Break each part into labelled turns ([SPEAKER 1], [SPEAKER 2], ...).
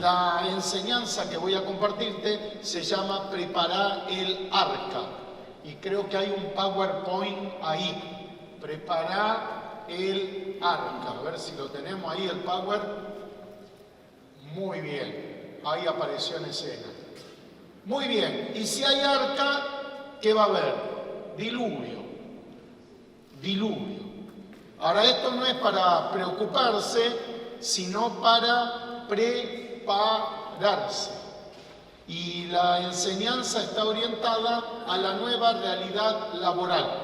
[SPEAKER 1] La enseñanza que voy a compartirte se llama Preparar el arca. Y creo que hay un PowerPoint ahí. Preparar el arca. A ver si lo tenemos ahí, el Power. Muy bien. Ahí apareció en escena. Muy bien. Y si hay arca, ¿qué va a haber? Diluvio. Diluvio. Ahora, esto no es para preocuparse, sino para prepararse. Y la enseñanza está orientada a la nueva realidad laboral.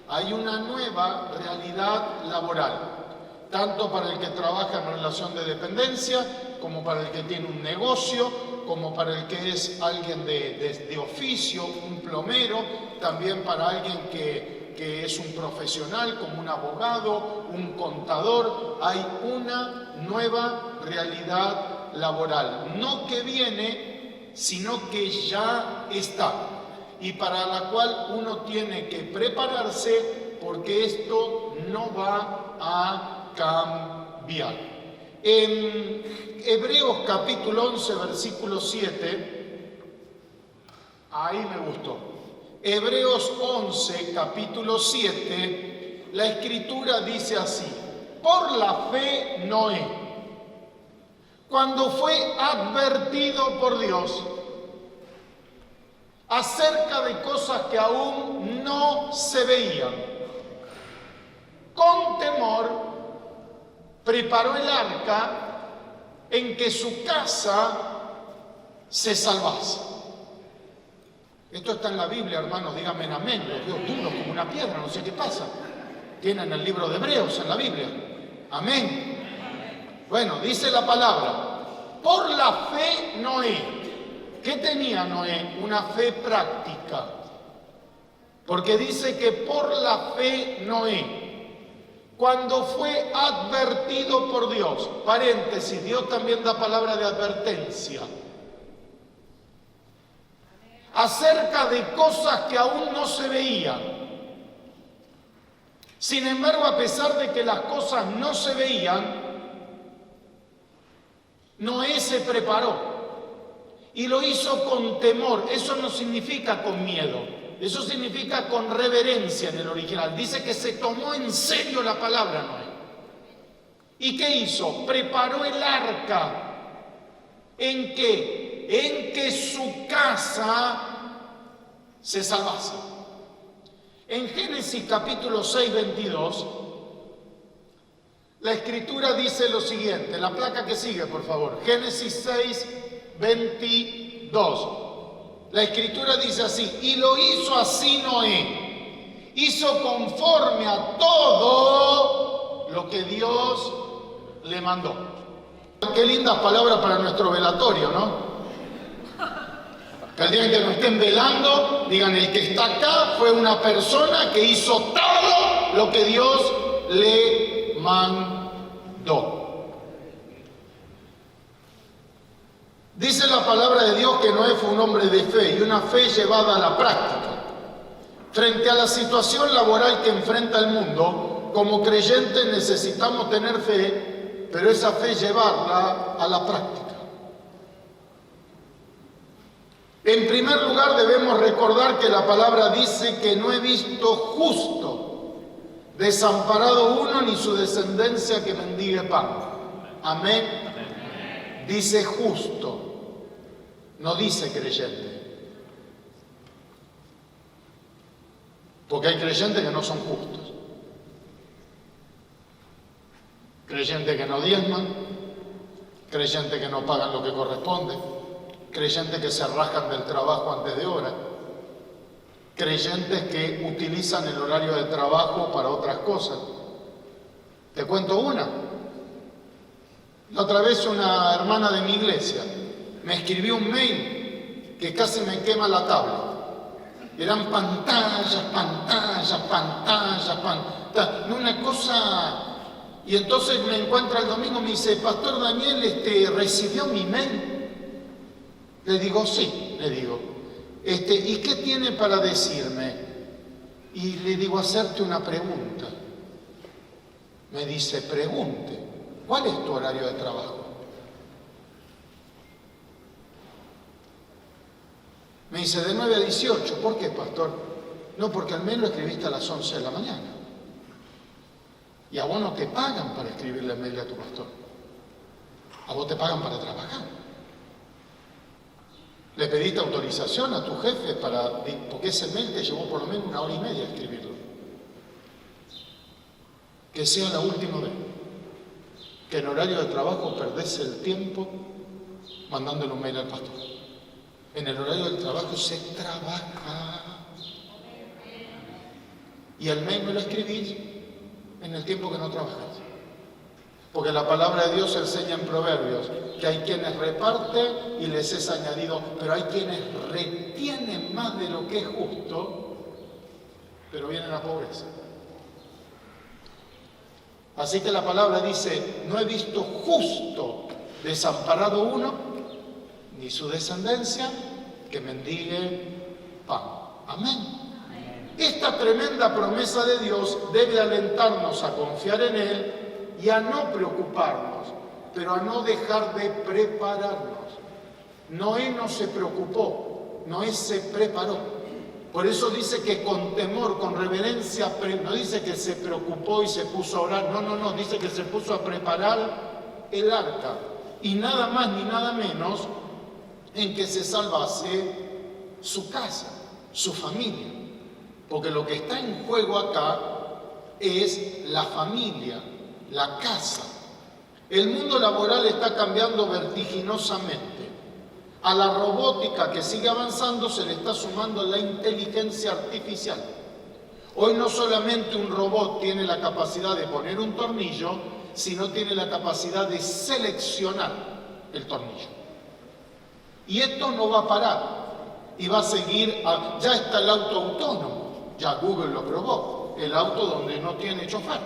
[SPEAKER 1] Hay una nueva realidad laboral, tanto para el que trabaja en relación de dependencia, como para el que tiene un negocio, como para el que es alguien de oficio, un plomero, también para alguien que es un profesional, como un abogado, un contador. Hay una nueva realidad laboral, no que viene, sino que ya está, y para la cual uno tiene que prepararse, porque esto no va a cambiar. En Hebreos capítulo 11, versículo 7, ahí me gustó. Hebreos 11, capítulo 7, la Escritura dice así: por la fe Noé, cuando fue advertido por Dios acerca de cosas que aún no se veían, con temor preparó el arca en que su casa se salvase. Esto está en la Biblia, hermanos, díganme amén. Los veo duros como una piedra, no sé qué pasa. Tienen el libro de Hebreos en la Biblia. Amén. Bueno, dice la palabra: por la fe Noé. ¿Qué tenía Noé? Una fe práctica. Porque dice que por la fe Noé, cuando fue advertido por Dios, paréntesis, Dios también da palabra de advertencia, acerca de cosas que aún no se veían. Sin embargo, a pesar de que las cosas no se veían, Noé se preparó y lo hizo con temor. Eso no significa con miedo, eso significa con reverencia en el original. Dice que se tomó en serio la palabra Noé. ¿Y qué hizo? Preparó el arca. ¿En qué? En que su casa se salvase. En Génesis capítulo 6, 22, la Escritura dice lo siguiente. La placa que sigue, por favor. Génesis 6, 22. La Escritura dice así: y lo hizo así Noé. Hizo conforme a todo lo que Dios le mandó. Qué lindas palabras para nuestro velatorio, ¿no? Que el día que nos estén velando, digan: el que está acá fue una persona que hizo todo lo que Dios le mandó. Dice la palabra de Dios que Noé fue un hombre de fe, y una fe llevada a la práctica. Frente a la situación laboral que enfrenta el mundo, como creyentes necesitamos tener fe, pero esa fe llevarla a la práctica. En primer lugar, debemos recordar que la palabra dice que no he visto justo desamparado uno, ni su descendencia que mendigue pan. Amén. Dice justo, no dice creyente. Porque hay creyentes que no son justos. Creyentes que no diezman, creyentes que no pagan lo que corresponde, creyentes que se rajan del trabajo antes de hora, creyentes que utilizan el horario del trabajo para otras cosas. Te cuento una. La otra vez una hermana de mi iglesia me escribió un mail que casi me quema la tabla. Eran pantallas, una cosa. Y entonces me encuentra el domingo y me dice: Pastor Daniel, ¿recibió mi mail? Le digo: sí, le digo. ¿Y qué tiene para decirme? Y le digo: hacerte una pregunta. Me dice: pregunte, ¿cuál es tu horario de trabajo? Dice de 9 a 18. ¿Por qué, pastor? No, porque al mail lo escribiste a las 11 de la mañana. Y a vos no te pagan para escribirle mail a tu pastor. A vos te pagan para trabajar. Le pediste autorización a tu jefe porque ese mail te llevó por lo menos 1 hora y media escribirlo. Que sea la última vez que en horario de trabajo perdés el tiempo mandándole un mail al pastor. En el horario del trabajo se trabaja. Y el mail me lo escribís en el tiempo que no trabajas. Porque la palabra de Dios enseña en Proverbios que hay quienes reparten y les es añadido, pero hay quienes retienen más de lo que es justo, pero viene la pobreza. Así que la palabra dice, no he visto justo desamparado uno, ni su descendencia, que mendigue pan. Amén. Esta tremenda promesa de Dios debe alentarnos a confiar en Él y a no preocuparnos, pero a no dejar de prepararnos. Noé no se preocupó, Noé se preparó. Por eso dice que con temor, con reverencia, no dice que se preocupó y se puso a orar, no, dice que se puso a preparar el arca. Y nada más ni nada menos en que se salvase su casa, su familia. Porque lo que está en juego acá es la familia, la casa. El mundo laboral está cambiando vertiginosamente. A la robótica que sigue avanzando se le está sumando la inteligencia artificial. Hoy no solamente un robot tiene la capacidad de poner un tornillo, sino tiene la capacidad de seleccionar el tornillo. Y esto no va a parar y va a seguir, ya está el auto autónomo, ya Google lo probó, el auto donde no tiene chofer,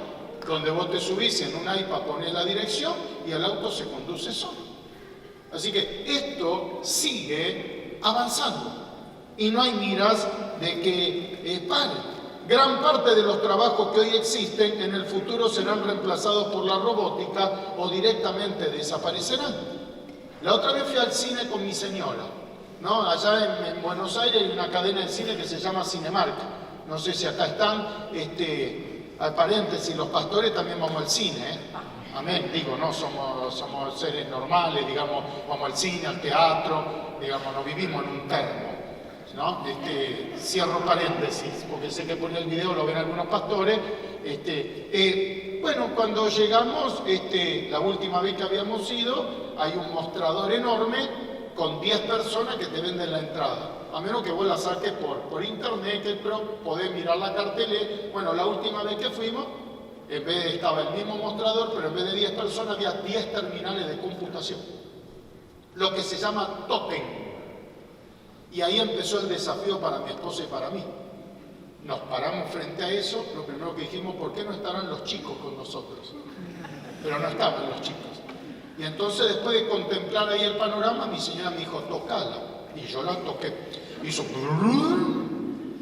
[SPEAKER 1] donde vos te subís en un iPad, pones la dirección y el auto se conduce solo. Así que esto sigue avanzando y no hay miras de que pare. Gran parte de los trabajos que hoy existen en el futuro serán reemplazados por la robótica o directamente desaparecerán. La otra vez fui al cine con mi señora, ¿no? Allá en Buenos Aires hay una cadena de cine que se llama Cinemark. No sé si acá están, al paréntesis, los pastores también vamos al cine, ¿eh? Amén, digo, no somos seres normales, digamos, vamos al cine, al teatro, digamos, no vivimos en un termo, ¿no? Cierro paréntesis, porque sé que por el video lo ven algunos pastores. Bueno, cuando llegamos, la última vez que habíamos ido, hay un mostrador enorme con 10 personas que te venden la entrada. A menos que vos la saques por internet, pero podés mirar la cartelera. Bueno, la última vez que fuimos, estaba el mismo mostrador, pero en vez de 10 personas había 10 terminales de computación. Lo que se llama tótem. Y ahí empezó el desafío para mi esposa y para mí. Nos paramos frente a eso, lo primero que dijimos, ¿por qué no estarán los chicos con nosotros? Pero no estaban los chicos. Y entonces, después de contemplar ahí el panorama, mi señora me dijo, tocala. Y yo la toqué. Hizo...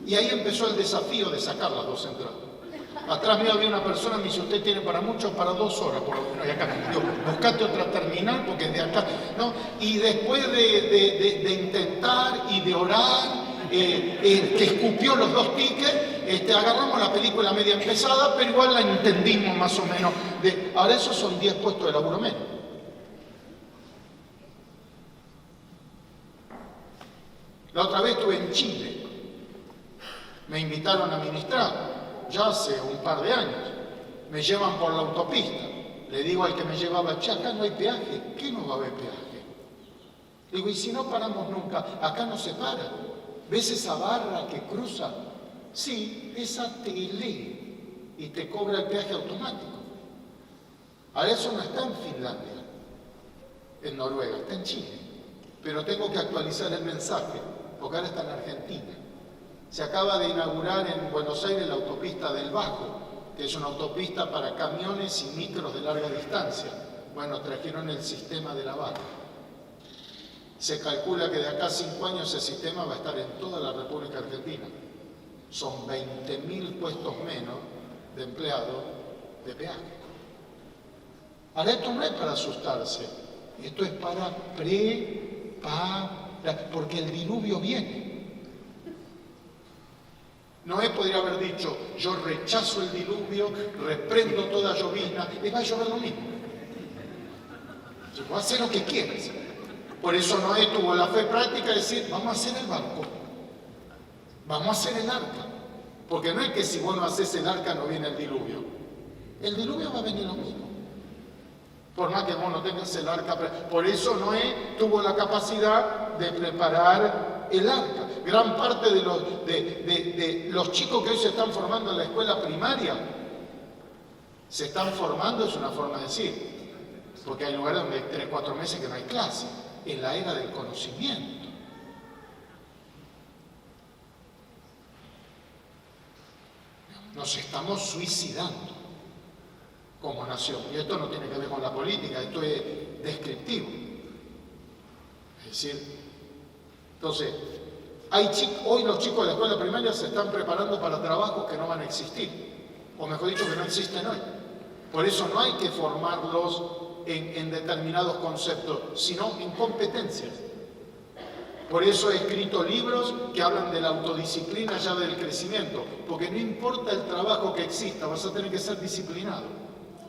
[SPEAKER 1] Y ahí empezó el desafío de sacar las 2 entradas. Atrás mío había una persona, me dice, usted tiene para mucho, para 2 horas, por lo menos. Y acá, digo, buscate otra terminal, porque de acá, ¿no? Y después de intentar y de orar, que escupió los 2 tickets, agarramos la película media empezada, pero igual la entendimos más o menos. Ahora esos son 10 puestos de laburo menos. La otra vez estuve en Chile, me invitaron a ministrar. Ya hace un par de años, me llevan por la autopista, le digo al que me llevaba, che, acá no hay peaje, ¿qué no va a haber peaje? Digo, y si no paramos nunca, acá no se para, ¿ves esa barra que cruza? Sí, esa te lee y te cobra el peaje automático. Ahora eso no está en Finlandia, en Noruega, está en Chile, pero tengo que actualizar el mensaje, porque ahora está en Argentina. Se acaba de inaugurar en Buenos Aires la autopista del Bajo, que es una autopista para camiones y micros de larga distancia. Bueno, trajeron el sistema de la barra. Se calcula que de acá a 5 años ese sistema va a estar en toda la República Argentina. Son 20.000 puestos menos de empleados de peaje. Ahora, esto no es para asustarse, esto es para preparar, porque el diluvio viene. Noé podría haber dicho, yo rechazo el diluvio, reprendo toda llovizna, y va a llover lo mismo. Va a hacer lo que quieras. Por eso Noé tuvo la fe práctica de decir, vamos a hacer el barco, vamos a hacer el arca. Porque no es que si vos no haces el arca no viene el diluvio. El diluvio va a venir lo mismo. Por más que vos no tengas el arca. Por eso Noé tuvo la capacidad de preparar el arca. Gran parte de los chicos que hoy se están formando en la escuela primaria, se están formando, es una forma de decir, porque hay lugares donde hay 3 o 4 meses que no hay clase, en la era del conocimiento. Nos estamos suicidando como nación. Y esto no tiene que ver con la política, esto es descriptivo. Es decir, entonces, hoy los chicos de la escuela primaria se están preparando para trabajos que no van a existir, o mejor dicho, que no existen hoy. Por eso no hay que formarlos en determinados conceptos, sino en competencias. Por eso he escrito libros que hablan de la autodisciplina, llave del crecimiento, porque no importa el trabajo que exista, vas a tener que ser disciplinado,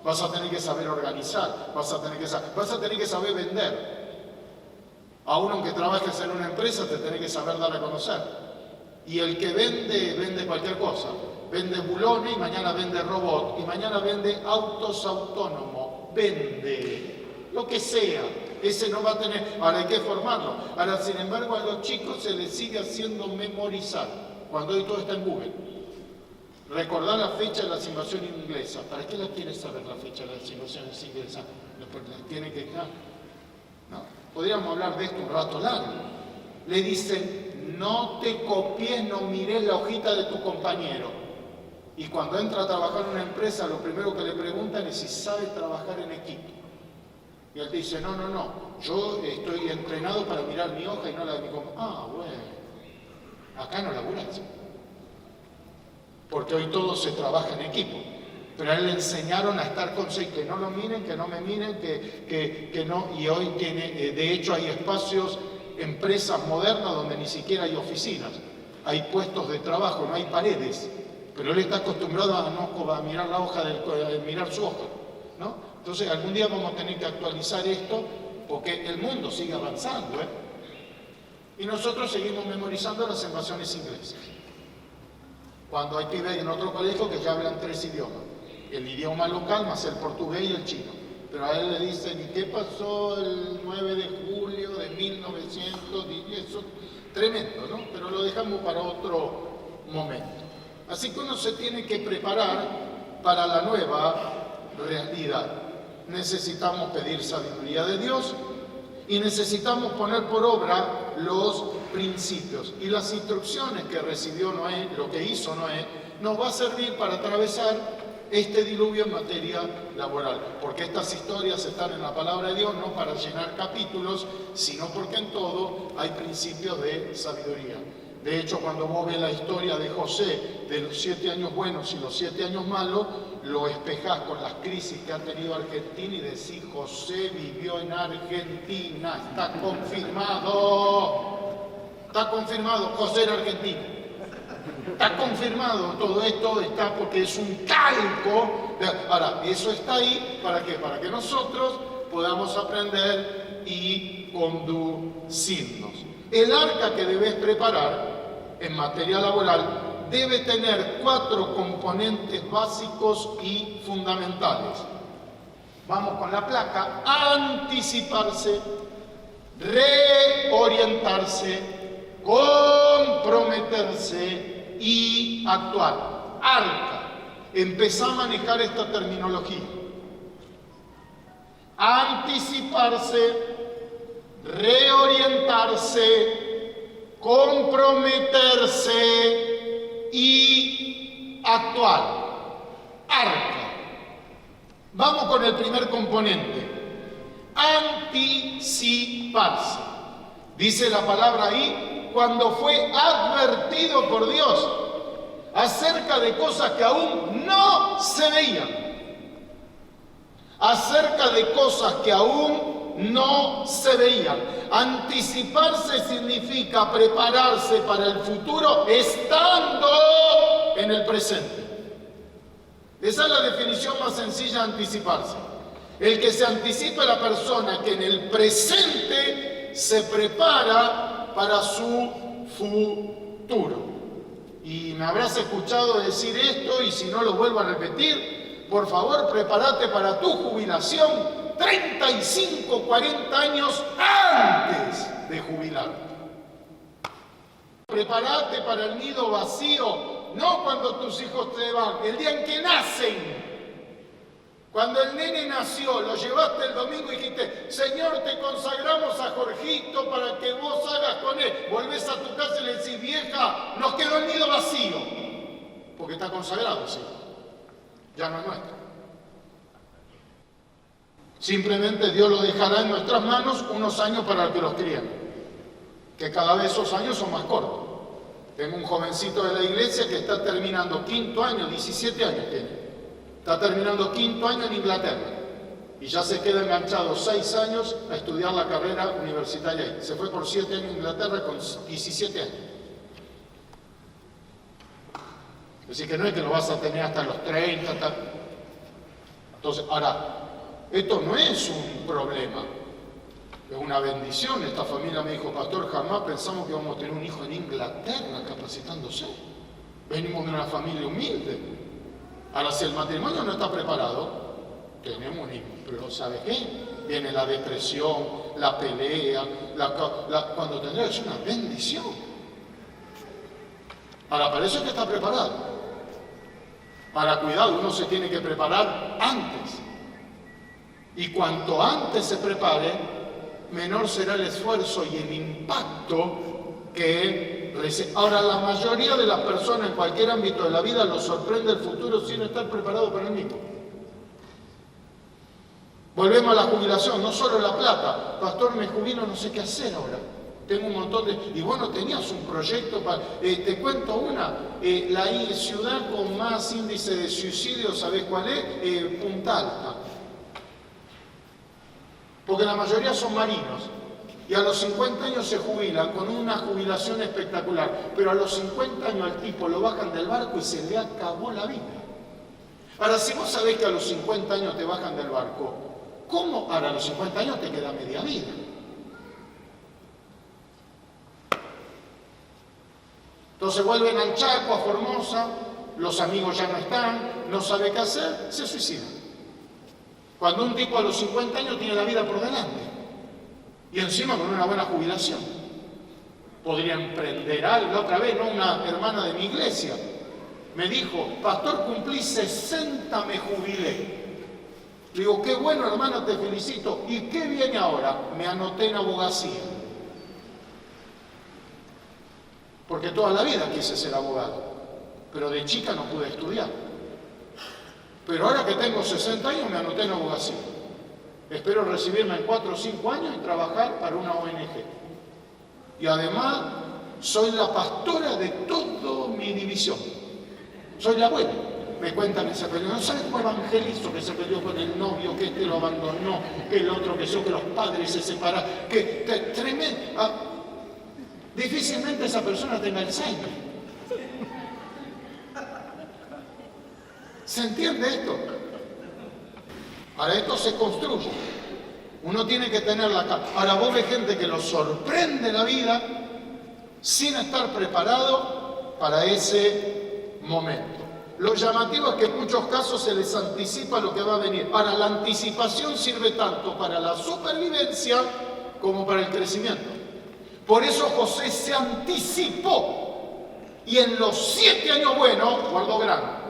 [SPEAKER 1] vas a tener que saber organizar, vas a tener que saber vender. Aún aunque trabajes en una empresa, te tenés que saber dar a conocer. Y el que vende cualquier cosa. Vende bulones y mañana vende robot, y mañana vende autos autónomos. Vende lo que sea. Ese no va a tener. Ahora hay que formarlo. Ahora, sin embargo, a los chicos se les sigue haciendo memorizar, cuando hoy todo está en Google. Recordar la fecha de las invasiones inglesas. ¿Para qué la quieres saber la fecha de las invasiones inglesas? La tiene que dejar. No. Podríamos hablar de esto un rato largo. Le dicen, no te copies, no mires la hojita de tu compañero. Y cuando entra a trabajar en una empresa, lo primero que le preguntan es si sabe trabajar en equipo. Y él dice, no, yo estoy entrenado para mirar mi hoja y no la de mi compañero. Ah, bueno, acá no laburás. Porque hoy todo se trabaja en equipo. Pero a él le enseñaron a estar consciente, que no lo miren, que no me miren, que no. Y hoy tiene, de hecho hay espacios, empresas modernas donde ni siquiera hay oficinas. Hay puestos de trabajo, no hay paredes. Pero él está acostumbrado a mirar la hoja, mirar su hoja, ¿no? Entonces algún día vamos a tener que actualizar esto, porque el mundo sigue avanzando, Y nosotros seguimos memorizando las invasiones inglesas. Cuando hay pibes en otro colegio que ya hablan 3 idiomas. El idioma local más el portugués y el chino. Pero a él le dicen, ¿y qué pasó el 9 de julio de 1910? Eso, tremendo, ¿no? Pero lo dejamos para otro momento. Así que uno se tiene que preparar para la nueva realidad. Necesitamos pedir sabiduría de Dios y necesitamos poner por obra los principios. Y las instrucciones que recibió Noé, lo que hizo Noé, nos va a servir para atravesar este diluvio en materia laboral, porque estas historias están en la palabra de Dios no para llenar capítulos, sino porque en todo hay principios de sabiduría. De hecho, cuando vos ves la historia de José, de los 7 años buenos y los 7 años malos, lo espejás con las crisis que ha tenido Argentina y decís, José vivió en Argentina, está confirmado, José en Argentina. Está confirmado, todo esto está porque es un calco. Ahora, eso está ahí, ¿para qué? Para que nosotros podamos aprender y conducirnos. El arca que debes preparar en materia laboral debe tener 4 componentes básicos y fundamentales. Vamos con la placa: anticiparse, reorientarse, comprometerse y actuar. Arca. Empezá a manejar esta terminología. Anticiparse, reorientarse, comprometerse y actuar. Arca. Vamos con el primer componente. Anticiparse. Dice la palabra ahí, cuando fue advertido por Dios acerca de cosas que aún no se veían. Acerca de cosas que aún no se veían. Anticiparse significa prepararse para el futuro estando en el presente. Esa es la definición más sencilla de anticiparse. El que se anticipa es la persona que en el presente se prepara para su futuro. Y me habrás escuchado decir esto, y si no lo vuelvo a repetir, por favor, prepárate para tu jubilación 35, 40 años antes de jubilarte. Prepárate para el nido vacío, no cuando tus hijos te van, el día en que nacen. Cuando el nene nació, lo llevaste el domingo y dijiste, Señor, te consagramos a Jorgito para que vos hagas con él. Volvés a tu casa y le decís, vieja, nos quedó el nido vacío. Porque está consagrado, sí. Ya no es nuestro. Simplemente Dios lo dejará en nuestras manos unos años para que los críen. Que cada vez esos años son más cortos. Tengo un jovencito de la iglesia que está terminando 5º año, 17 años tiene. Está terminando 5º año en Inglaterra y ya se queda enganchado 6 años a estudiar la carrera universitaria ahí. Se fue por 7 años a Inglaterra con 17 años. Así que no es que lo vas a tener hasta los 30. Entonces, ahora, esto no es un problema, es una bendición. Esta familia me dijo, pastor, jamás pensamos que íbamos a tener un hijo en Inglaterra capacitándose. Venimos de una familia humilde. Ahora, si el matrimonio no está preparado, tenemos un hijo. Pero ¿sabes qué? Viene la depresión, la pelea, cuando tendrá que ser una bendición. Ahora, para eso hay que estar preparado. Para cuidado, uno se tiene que preparar antes. Y cuanto antes se prepare, menor será el esfuerzo y el impacto que recibe. Ahora, la mayoría de las personas en cualquier ámbito de la vida los sorprende el futuro sin estar preparado para el mismo. Volvemos a la jubilación, no solo la plata. Pastor, me jubilo, no sé qué hacer ahora. Tengo un montón de... Y bueno, tenías un proyecto para... te cuento una. La ciudad con más índice de suicidio, ¿sabés cuál es? Punta Alta. Porque la mayoría son marinos. Y a los 50 años se jubilan con una jubilación espectacular. Pero a los 50 años al tipo lo bajan del barco y se le acabó la vida. Ahora, si vos sabés que a los 50 años te bajan del barco, ¿cómo? Ahora a los 50 años te queda media vida. Entonces vuelven al Chaco, a Formosa, los amigos ya no están, no sabe qué hacer, se suicida. Cuando un tipo a los 50 años tiene la vida por delante. Y encima con una buena jubilación. Podría emprender algo. Otra vez, ¿no? Una hermana de mi iglesia me dijo, pastor, cumplí 60, me jubilé. Le digo, qué bueno, hermano, te felicito. ¿Y qué viene ahora? Me anoté en abogacía. Porque toda la vida quise ser abogado. Pero de chica no pude estudiar. Pero ahora que tengo 60 años me anoté en abogacía. Espero recibirme en 4 o 5 años y trabajar para una ONG. Y además, soy la pastora de toda mi división. Soy la abuela. Me cuentan que se peleó. ¿No sabes cómo evangelizo que se peleó con el novio, que este lo abandonó, que el otro que que los padres se separaron? Que tremendo. Difícilmente esa persona tenga Alzheimer. ¿Se entiende esto? Ahora, esto se construye. Uno tiene que tener la cara. Ahora, vos ves gente que lo sorprende la vida sin estar preparado para ese momento. Lo llamativo es que en muchos casos se les anticipa lo que va a venir. Ahora, la anticipación sirve tanto para la supervivencia como para el crecimiento. Por eso José se anticipó y en los 7 años buenos guardó grano.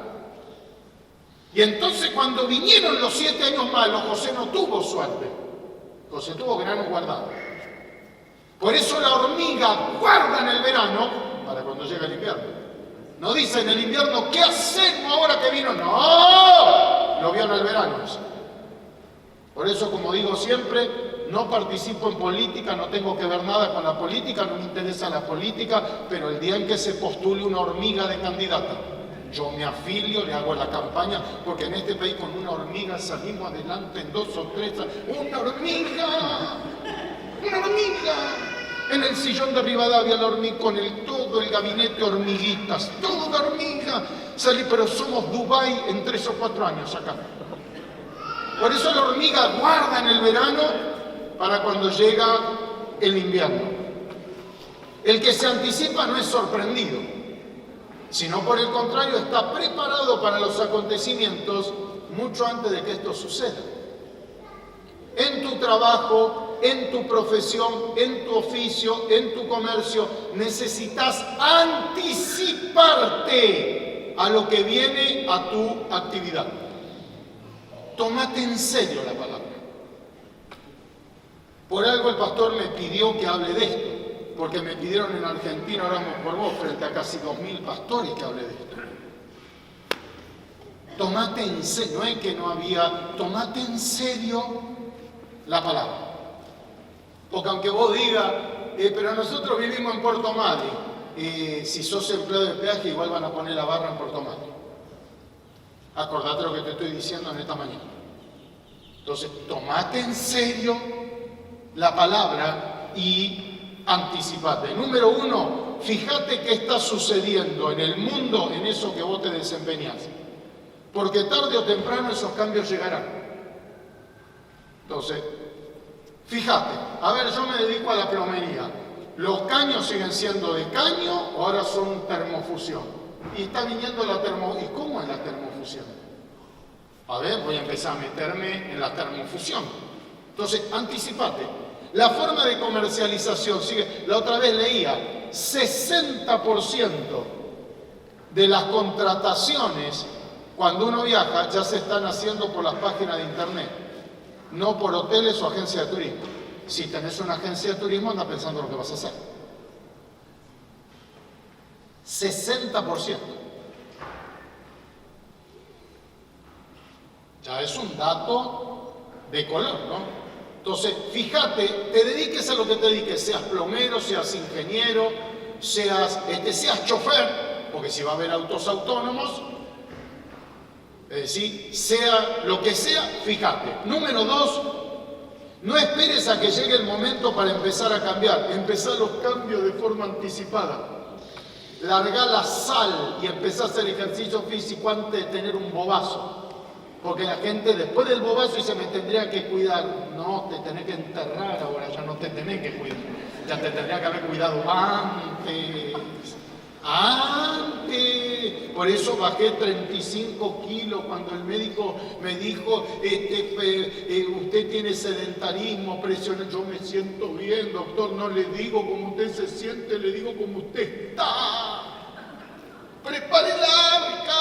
[SPEAKER 1] Y entonces cuando vinieron los 7 años malos, José no tuvo suerte. José tuvo grano guardado. Por eso la hormiga guarda en el verano para cuando llega el invierno. No dice en el invierno, ¿qué hacemos ahora que vino? No, lo vio en el verano eso. Por eso, como digo siempre, no participo en política, no tengo que ver nada con la política, no me interesa la política, pero el día en que se postule una hormiga de candidata, yo me afilio, le hago la campaña, porque en este país con una hormiga salimos adelante en 2 o 3. ¡Una hormiga! ¡Una hormiga! En el sillón de Rivadavia, con todo el gabinete hormiguitas, todo de hormiga. Salí, pero somos Dubái en 3 o 4 años acá. Por eso la hormiga guarda en el verano para cuando llega el invierno. El que se anticipa no es sorprendido, sino por el contrario está preparado para los acontecimientos mucho antes de que esto suceda. En tu trabajo, en tu profesión, en tu oficio, en tu comercio, necesitas anticiparte a lo que viene a tu actividad. Tómate en serio la palabra. Por algo el pastor me pidió que hable de esto, porque me pidieron en Argentina, oramos por vos, frente a casi 2000 pastores que hable de esto. Tómate en serio, no es que no había, tómate en serio la palabra. Porque aunque vos digas, pero nosotros vivimos en Puerto Madryn, si sos empleado de peaje igual van a poner la barra en Puerto Madryn. Acordate lo que te estoy diciendo en esta mañana. Entonces, tomate en serio la palabra y anticipate. Número 1, fíjate qué está sucediendo en el mundo en eso que vos te desempeñás. Porque tarde o temprano esos cambios llegarán. Entonces, fíjate, a ver, yo me dedico a la plomería. ¿Los caños siguen siendo de caño o ahora son termofusión? Y está viniendo la termofusión. ¿Y cómo es la termofusión? A ver, voy a empezar a meterme en la termofusión. Entonces, anticipate. La forma de comercialización sigue. La otra vez leía, 60% de las contrataciones cuando uno viaja ya se están haciendo por las páginas de internet, no por hoteles o agencias de turismo. Si tenés una agencia de turismo, anda pensando lo que vas a hacer. 60%. Ya es un dato de color, ¿no? Entonces, fíjate, te dediques a lo que te dediques, seas plomero, seas ingeniero, seas chofer, porque si va a haber autos autónomos, es decir, sea lo que sea, fíjate. Número 2, no esperes a que llegue el momento para empezar a cambiar. Empezá los cambios de forma anticipada. Largá la sal y empezá a hacer ejercicio físico antes de tener un bobazo. Porque la gente después del bobazo dice, me tendría que cuidar. No, te tenés que enterrar ahora, ya no te tenés que cuidar. Ya te tendría que haber cuidado antes. Por eso bajé 35 kilos cuando el médico me dijo, usted tiene sedentarismo, presión. Yo me siento bien, doctor, no le digo como usted se siente, le digo como usted está. Prepare el arca.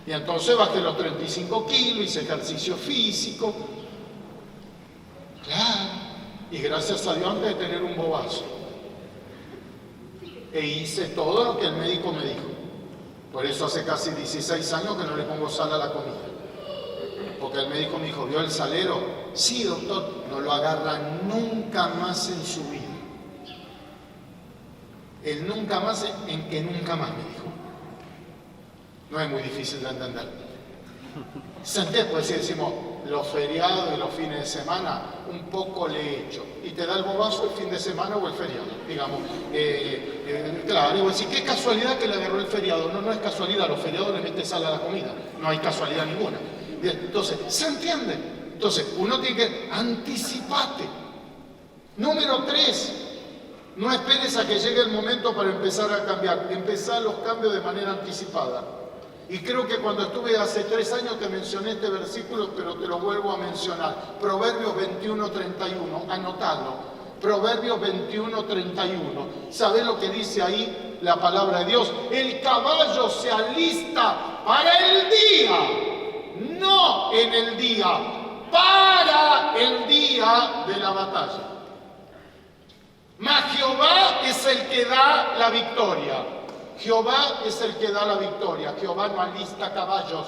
[SPEAKER 1] Y entonces bajé los 35 kilos, hice ejercicio físico. Claro. Y gracias a Dios antes de tener un bobazo. E hice todo lo que el médico me dijo. Por eso hace casi 16 años que no le pongo sal a la comida. Porque el médico me dijo, ¿vio el salero? Sí, doctor, no lo agarra nunca más en su vida. El nunca más en que nunca más, me dijo. No es muy difícil de entender. ¿Se entiende? Pues si decimos los feriados y los fines de semana, un poco le he hecho. Y te da el bobazo el fin de semana o el feriado, digamos. Claro, digo, sí, qué casualidad que le agarró el feriado. No, no es casualidad, los feriados le meten sal a la comida. No hay casualidad ninguna. Entonces, ¿se entiende? Entonces, uno tiene que anticiparte. Número 3, no esperes a que llegue el momento para empezar a cambiar. Empezar los cambios de manera anticipada. Y creo que cuando estuve hace 3 años te mencioné este versículo, pero te lo vuelvo a mencionar. Proverbios 21:31, anotalo. Proverbios 21:31. ¿Sabés lo que dice ahí la palabra de Dios? El caballo se alista para el día, no en el día, para el día de la batalla. Mas Jehová es el que da la victoria. Jehová es el que da la victoria. Jehová no alista caballos.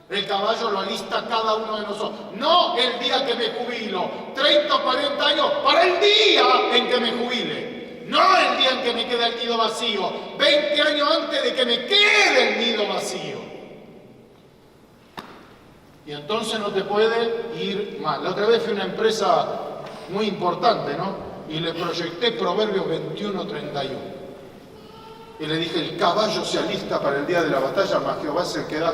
[SPEAKER 1] El caballo lo alista cada uno de nosotros. No el día que me jubilo, 30 o 40 años, para el día en que me jubile. No el día en que me quede el nido vacío, 20 años antes de que me quede el nido vacío. Y entonces no te puede ir mal. La otra vez fui a una empresa muy importante, ¿no? Y le proyecté Proverbios 21:31. Y le dije, el caballo se alista para el día de la batalla, mas Jehová es el que da.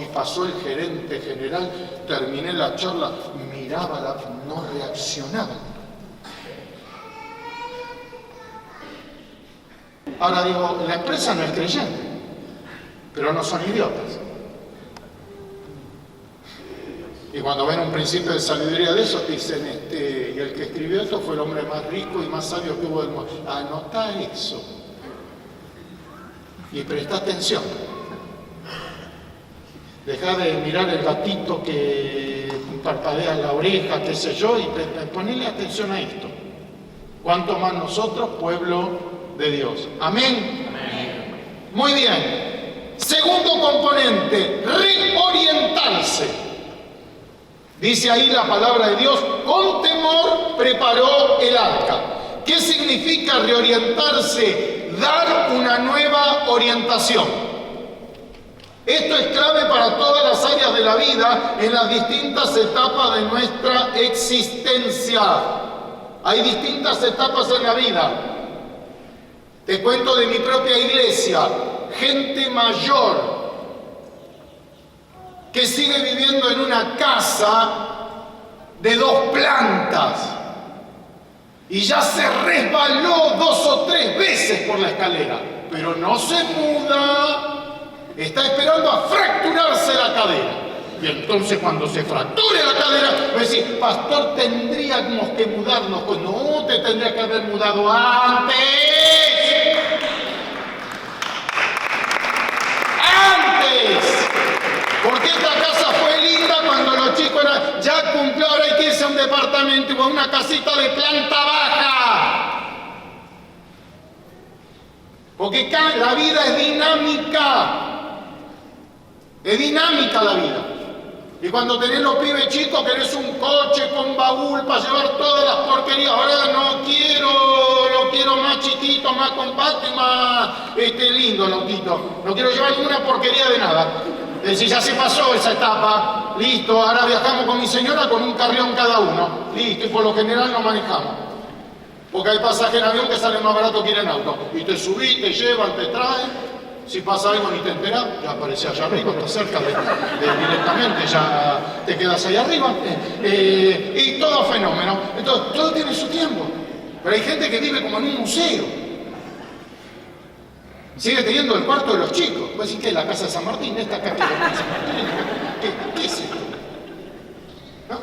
[SPEAKER 1] Y pasó el gerente general, terminé la charla, miraba, no reaccionaba. Ahora digo, la empresa no es creyente, pero no son idiotas. Y cuando ven un principio de sabiduría de esos, dicen, y el que escribió esto fue el hombre más rico y más sabio que hubo del mundo. Anota eso. Y presta atención. Deja de mirar el gatito que parpadea en la oreja, qué sé yo, y ponele atención a esto. ¿Cuánto más nosotros, pueblo de Dios? Amén. Amén. Muy bien. Segundo componente, reorientarse. Dice ahí la palabra de Dios, con temor preparó el arca. ¿Qué significa reorientarse? Dar una nueva orientación. Esto es clave para todas las áreas de la vida, en las distintas etapas de nuestra existencia. Hay distintas etapas en la vida. Te cuento de mi propia iglesia, gente mayor que sigue viviendo en una casa de 2 plantas y ya se resbaló 2 o 3 veces por la escalera, pero no se muda, está esperando a fracturarse la cadera. Y entonces cuando se fracture la cadera, va a decir, pastor, tendríamos que mudarnos. Pues no, te tendría que haber mudado antes. Porque esta casa fue linda cuando los chicos eran, ya cumplió, ahora hay que irse a un departamento o a una casita de planta baja. Porque la vida es dinámica. Es dinámica la vida. Y cuando tenés los pibes chicos, querés un coche con baúl para llevar todas las porquerías. Ahora no quiero, lo quiero más chiquito, más compacto y más lindo el autito. No quiero llevar ninguna porquería de nada. Es decir, ya se pasó esa etapa, listo, ahora viajamos con mi señora con un carrión cada uno, listo, y por lo general no manejamos. Porque hay pasaje en avión que sale más barato que ir en auto. Y te subís, te llevan, te traen. Si pasa algo ni te enterás, ya aparece allá arriba, está cerca directamente, ya te quedas ahí arriba. Y todo fenómeno. Entonces, todo tiene su tiempo. Pero hay gente que vive como en un museo. Sigue teniendo el cuarto de los chicos. Pues decir, ¿qué es la casa de San Martín? ¿Esta acá que es la casa de San Martín? ¿Qué es esto? ¿No?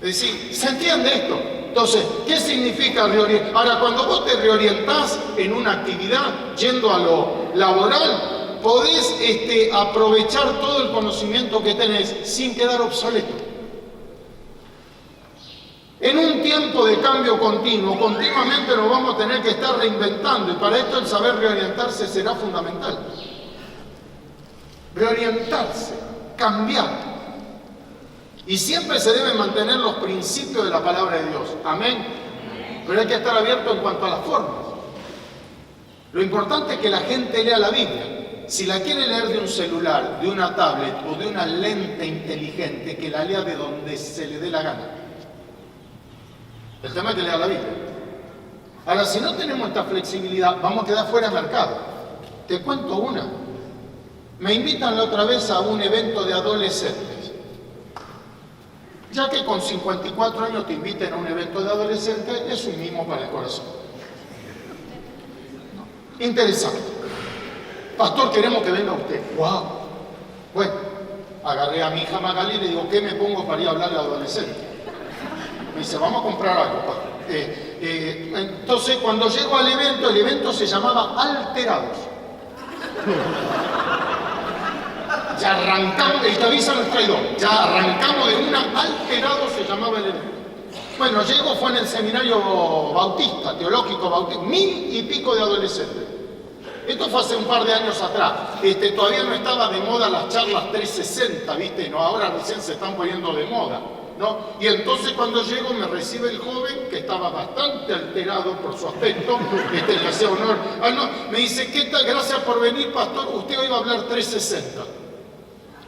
[SPEAKER 1] Es decir, ¿se entiende esto? Entonces, ¿qué significa reorientar? Ahora, cuando vos te reorientás en una actividad, yendo a lo laboral, podés aprovechar todo el conocimiento que tenés sin quedar obsoleto. En un tiempo de cambio continuo, continuamente nos vamos a tener que estar reinventando, y para esto el saber reorientarse será fundamental. Reorientarse, cambiar. Y siempre se deben mantener los principios de la palabra de Dios. Amén. Pero hay que estar abierto en cuanto a las formas. Lo importante es que la gente lea la Biblia. Si la quiere leer de un celular, de una tablet o de una lente inteligente, que la lea de donde se le dé la gana. El tema es que lea la Biblia. Ahora, si no tenemos esta flexibilidad, vamos a quedar fuera de mercado. Te cuento una. Me invitan la otra vez a un evento de adolescentes. Ya que con 54 años te inviten a un evento de adolescentes, es un mimo para el corazón. Interesante. Pastor, queremos que venga usted. ¡Wow! Bueno, agarré a mi hija Magali y le digo, ¿qué me pongo para ir a hablar al adolescente? Me dice, vamos a comprar algo, pa. Entonces, cuando llego al evento, el evento se llamaba Alterados. Ya arrancamos, el que avisa no es traidor. Ya arrancamos de una, Alterados se llamaba el evento. Bueno, llego, fue en el seminario bautista, teológico bautista, 1000 y pico de adolescentes. Esto fue hace un par de años atrás. Todavía no estaba de moda las charlas 360, ¿viste? No, ahora recién se están poniendo de moda, ¿no? Y entonces cuando llego me recibe el joven, que estaba bastante alterado por su aspecto, le hacía honor. Me dice, ¿qué tal? Gracias por venir, pastor. Usted hoy va a hablar 360.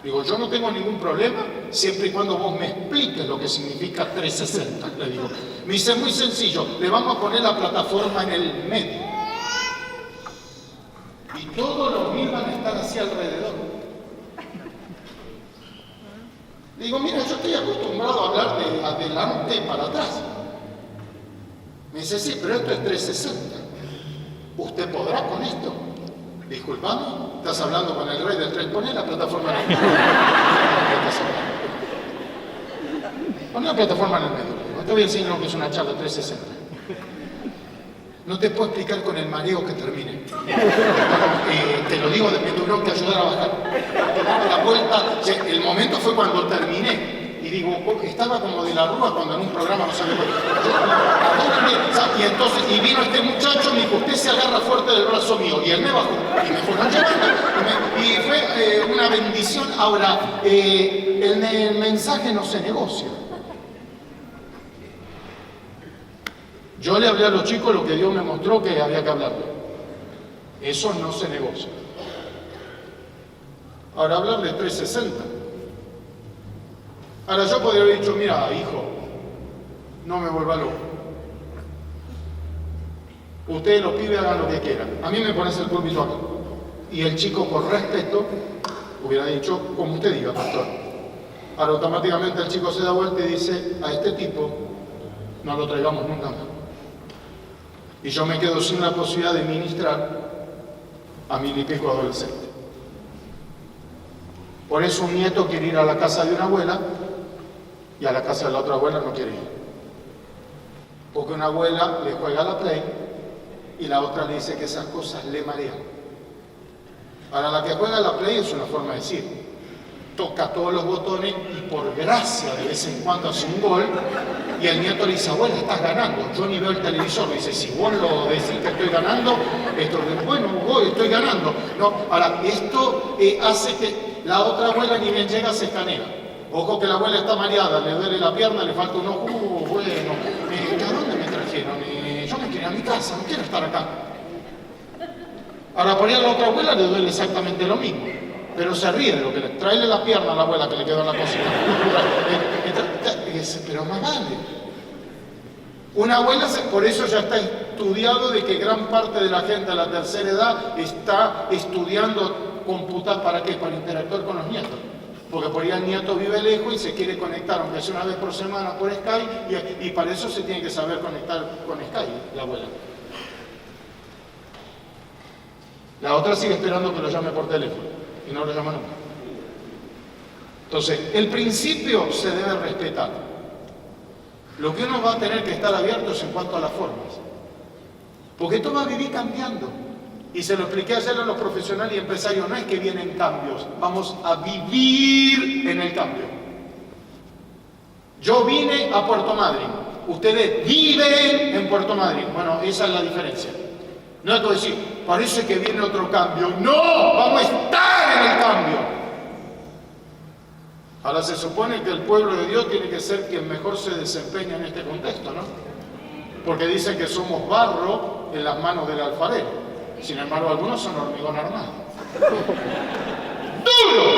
[SPEAKER 1] Digo, yo no tengo ningún problema siempre y cuando vos me expliques lo que significa 360, le digo. Me dice, muy sencillo, le vamos a poner la plataforma en el medio. Y todos los mil van a estar así alrededor. Digo, mira, yo estoy acostumbrado a hablar de adelante para atrás. Me dice, sí, pero esto es 360. ¿Usted podrá con esto? Disculpame, estás hablando con el rey del 3. Poné la plataforma en el medio. Poné la plataforma en el medio. No te voy a enseñar lo que es una charla 360. No te puedo explicar con el mareo que termine. Te lo digo, me tuvieron que ayudar a bajar. La vuelta, el momento fue cuando terminé. Y digo, estaba como de la rúa cuando en un programa no sabía. Y entonces, y vino este muchacho, me dijo, usted se agarra fuerte del brazo mío. Y él me bajó. Y me fueron llevando. Y fue una bendición. Ahora, el mensaje no se negocia. Yo le hablé a los chicos lo que Dios me mostró que había que hablarle. Eso no se negocia. Ahora, hablar de 360. Ahora, yo podría haber dicho, mira, hijo, no me vuelva loco. Ustedes los pibes hagan lo que quieran. A mí me pones el púlpito acá. Y el chico, por respeto, hubiera dicho, como usted diga, pastor. Ahora, automáticamente el chico se da vuelta y dice, a este tipo no lo traigamos nunca más. Y yo me quedo sin la posibilidad de ministrar a 1000 y pico adolescentes. Por eso un nieto quiere ir a la casa de una abuela y a la casa de la otra abuela no quiere ir. Porque una abuela le juega a la play y la otra le dice que esas cosas le marean. Ahora, la que juega a la play es una forma de decir, toca todos los botones y por gracia de vez en cuando hace un gol y el nieto le dice, abuela, estás ganando. Yo ni veo el televisor. Me dice, si vos lo decís que estoy ganando, bueno, voy, estoy ganando. No, ahora, esto hace que la otra abuela ni bien llega se escanea. Ojo que la abuela está mareada, le duele la pierna, le falta un ojo. Bueno, ¿a dónde me trajeron? Yo me quiero ir a mi casa, no quiero estar acá. Ahora, por ahí a la otra abuela le duele exactamente lo mismo. Pero se ríe de lo que le... Tráele la pierna a la abuela que le quedó en la cocina. Pero más vale. Una abuela, por eso ya está estudiado de que gran parte de la gente de la tercera edad está estudiando computar. ¿Para qué? Para interactuar con los nietos. Porque por ahí el nieto vive lejos y se quiere conectar, aunque sea una vez por semana por Skype, y para eso se tiene que saber conectar con Skype, la abuela. La otra sigue esperando que lo llame por teléfono. Y no lo llama nunca. Entonces, el principio se debe respetar. Lo que uno va a tener que estar abierto es en cuanto a las formas. Porque esto va a vivir cambiando. Y se lo expliqué ayer a los profesionales y empresarios, no es que vienen cambios, vamos a vivir en el cambio. Yo vine a Puerto Madryn, ustedes viven en Puerto Madryn. Bueno, esa es la diferencia. No es que decir, parece que viene otro cambio. ¡No! ¡Vamos a estar en el cambio! Ahora se supone que el pueblo de Dios tiene que ser quien mejor se desempeña en este contexto, ¿no? Porque dicen que somos barro en las manos del alfarero. Sin embargo, algunos son hormigón armado. ¡Duros!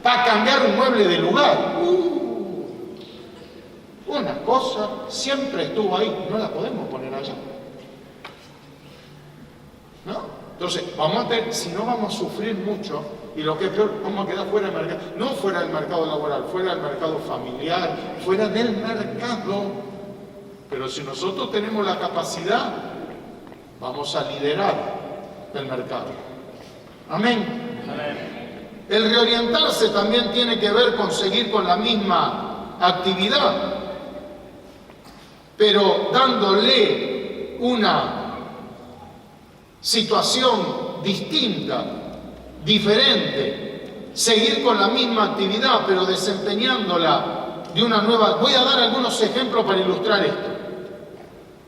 [SPEAKER 1] Para cambiar un mueble de lugar. Una cosa siempre estuvo ahí, no la podemos poner allá. ¿No? Entonces, si no vamos a sufrir mucho, y lo que es peor, vamos a quedar fuera del mercado, no fuera del mercado laboral, fuera del mercado familiar, fuera del mercado. Pero si nosotros tenemos la capacidad, vamos a liderar el mercado. Amén. Amén. El reorientarse también tiene que ver con seguir con la misma actividad, pero dándole una situación distinta, diferente, seguir con la misma actividad, pero desempeñándola de una nueva. Voy a dar algunos ejemplos para ilustrar esto.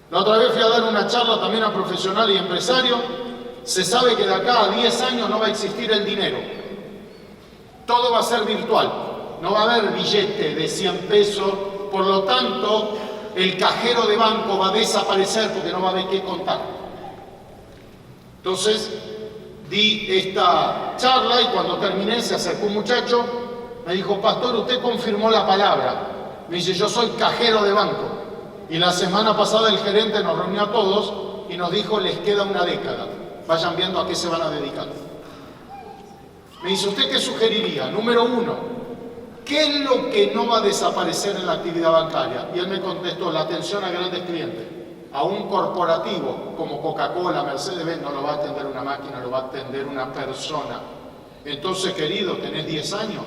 [SPEAKER 1] La otra vez fui a dar una charla también a profesionales y empresarios. Se sabe que de acá a 10 años no va a existir el dinero. Todo va a ser virtual. No va a haber billete de 100 pesos. Por lo tanto, el cajero de banco va a desaparecer porque no va a haber qué contar. Entonces, di esta charla y cuando terminé se acercó un muchacho, me dijo, pastor, usted confirmó la palabra. Me dice, yo soy cajero de banco. Y la semana pasada el gerente nos reunió a todos y nos dijo, les queda una década. Vayan viendo a qué se van a dedicar. Me dice, ¿usted qué sugeriría? Número 1, ¿qué es lo que no va a desaparecer en la actividad bancaria? Y él me contestó, la atención a grandes clientes. A un corporativo como Coca-Cola, Mercedes-Benz, no lo va a atender una máquina, lo va a atender una persona. Entonces, querido, tenés 10 años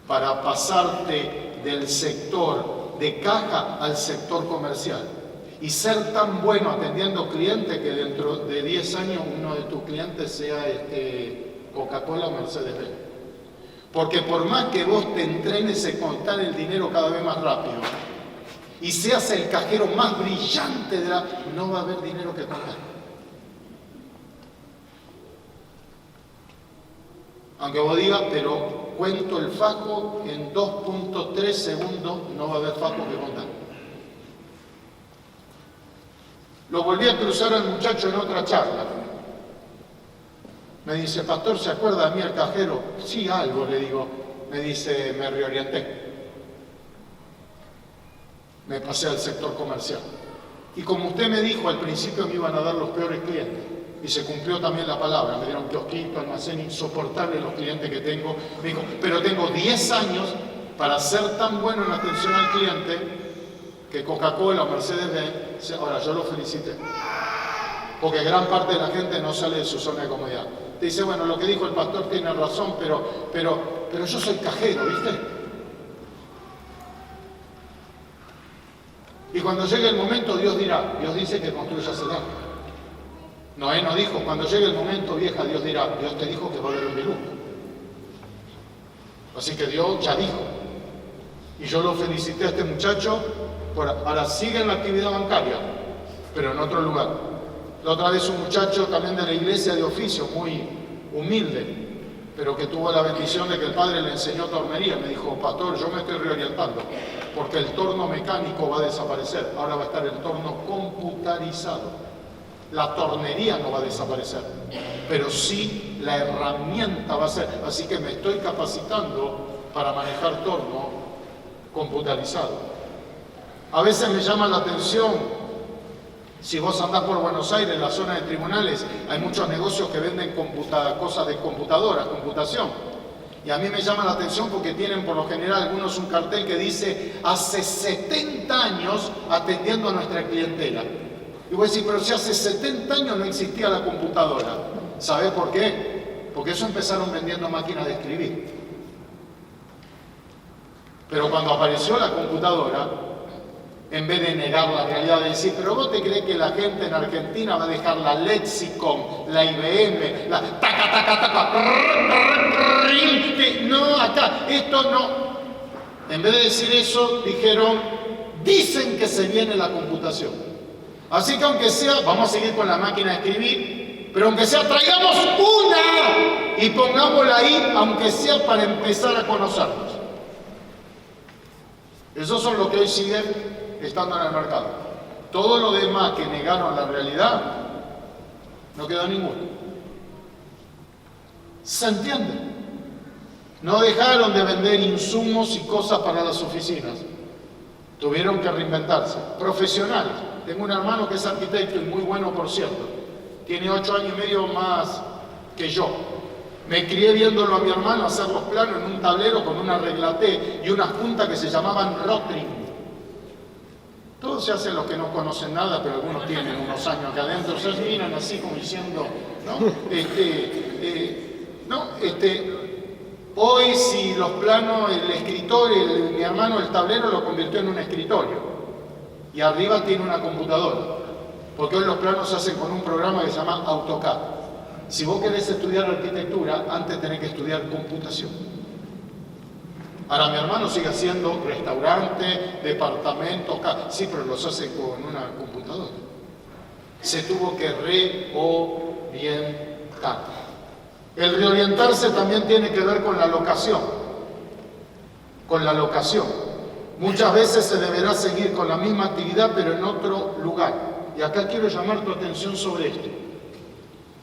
[SPEAKER 1] para pasarte del sector de caja al sector comercial y ser tan bueno atendiendo clientes que dentro de 10 años uno de tus clientes sea Coca-Cola o Mercedes-Benz. Porque por más que vos te entrenes en contar el dinero cada vez más rápido y seas el cajero más brillante no va a haber dinero que contar. Aunque vos digas, pero cuento el fajo en 2.3 segundos, no va a haber fajo que contar. Lo volví a cruzar al muchacho en otra charla. Me dice, pastor, ¿se acuerda de mí el cajero? Sí, algo, le digo. Me dice, me reorienté. Me pasé al sector comercial. Y como usted me dijo, al principio me iban a dar los peores clientes. Y se cumplió también la palabra. Me dieron kiosquito, almacén, insoportable los clientes que tengo. Me dijo, pero tengo 10 años para ser tan bueno en atención al cliente que Coca-Cola o Mercedes-Benz. Ahora, yo lo felicité. Porque gran parte de la gente no sale de su zona de comodidad. Te dice, bueno, lo que dijo el pastor tiene razón, pero yo soy cajero, ¿viste? Y cuando llegue el momento, Dios dirá, Dios dice que construyas el arca. Noé no dijo, cuando llegue el momento, vieja, Dios dirá, Dios te dijo que va a haber un diluvio. Así que Dios ya dijo. Y yo lo felicité a este muchacho, ahora sigue en la actividad bancaria, pero en otro lugar. La otra vez un muchacho también de la iglesia de oficio, muy humilde, pero que tuvo la bendición de que el padre le enseñó tornería. Me dijo, pastor, yo me estoy reorientando, porque el torno mecánico va a desaparecer, ahora va a estar el torno computarizado. La tornería no va a desaparecer, pero sí la herramienta va a ser. Así que me estoy capacitando para manejar torno computarizado. A veces me llama la atención, si vos andás por Buenos Aires, en la zona de tribunales, hay muchos negocios que venden cosas de computadoras, computación. Y a mí me llama la atención porque tienen por lo general algunos un cartel que dice hace 70 años atendiendo a nuestra clientela. Y voy a decir, pero si hace 70 años no existía la computadora. ¿Sabés por qué? Porque eso empezaron vendiendo máquinas de escribir. Pero cuando apareció la computadora, en vez de negar la realidad, de decir, pero vos te crees que la gente en Argentina va a dejar la Lexicon, la IBM, la taca, no, acá, esto no. En vez de decir eso, dijeron, dicen que se viene la computación. Así que aunque sea, vamos a seguir con la máquina de escribir, pero aunque sea, traigamos una y pongámosla ahí, aunque sea para empezar a conocernos. Esos son los que hoy siguen estando en el mercado. Todo lo demás que negaron la realidad, no quedó ninguno. ¿Se entiende? No dejaron de vender insumos y cosas para las oficinas. Tuvieron que reinventarse. Profesionales. Tengo un hermano que es arquitecto y muy bueno, por cierto. Tiene 8 años y medio más que yo. Me crié viéndolo a mi hermano hacer los planos en un tablero con una reglaté y unas puntas que se llamaban rotring. Todos se hacen los que no conocen nada, pero algunos tienen unos años acá adentro. Se miran así como diciendo, ¿no? Hoy si los planos, el escritorio, mi hermano el tablero lo convirtió en un escritorio. Y arriba tiene una computadora, porque hoy los planos se hacen con un programa que se llama AutoCAD. Si vos querés estudiar arquitectura, antes tenés que estudiar computación. Ahora mi hermano sigue haciendo restaurantes, departamentos, sí, pero los hace con una computadora. Se tuvo que reorientar. El reorientarse también tiene que ver con la locación. Con la locación. Muchas veces se deberá seguir con la misma actividad, pero en otro lugar. Y acá quiero llamar tu atención sobre esto.